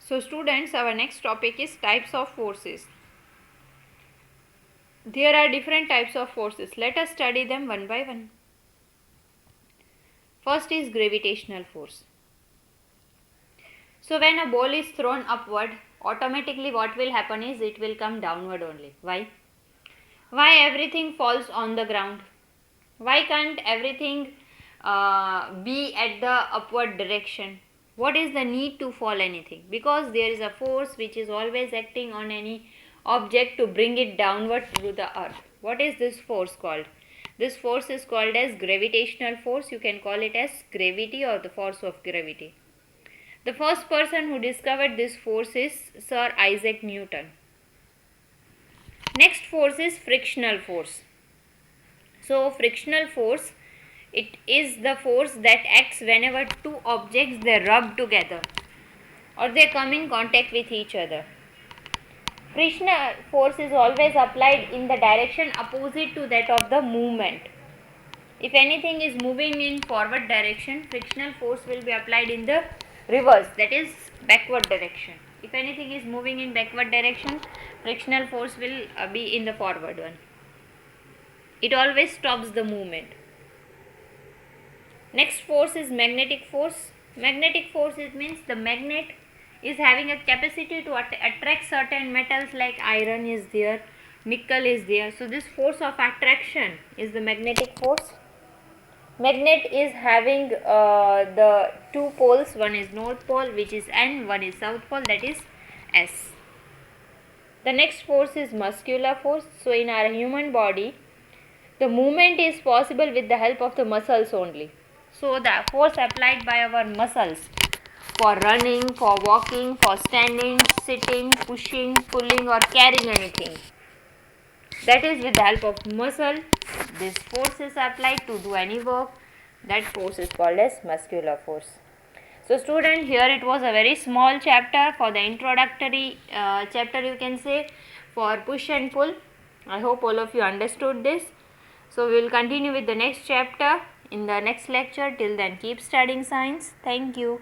So students, our next topic is types of forces. There are different types of forces. Let us study them one by one. First is gravitational force. So when a ball is thrown upward, automatically what will happen is it will come downward only. Why? Why everything falls on the ground? Why can't everything be at the upward direction? What is the need to fall anything? Because there is a force which is always acting on any object to bring it downward through the earth. What is this force called? This force is called as gravitational force. You can call it as gravity or the force of gravity. The first person who discovered this force is Sir Isaac Newton. Next force is frictional force. So frictional force, it is the force that acts whenever two objects they rub together or they come in contact with each other. Frictional force is always applied in the direction opposite to that of the movement. If anything is moving in forward direction, frictional force will be applied in the reverse, that is backward direction. If anything is moving in backward direction, frictional force will be in the forward one. It always stops the movement. Next force is magnetic force. Magnetic force, it means the magnet is having a capacity to attract certain metals, like iron is there, nickel is there. So this force of attraction is the magnetic force. Magnet is having the two poles, one is north pole which is N, one is south pole, that is S. The next force is muscular force. So in our human body, the movement is possible with the help of the muscles only. So the force applied by our muscles for running, for walking, for standing, sitting, pushing, pulling or carrying anything, that is with the help of muscle. This force is applied to do any work. That force is called as muscular force. So student, here it was a very small chapter for the introductory chapter, you can say, for push and pull. I hope all of you understood this. So we will continue with the next chapter in the next lecture. Till then, keep studying science. Thank you.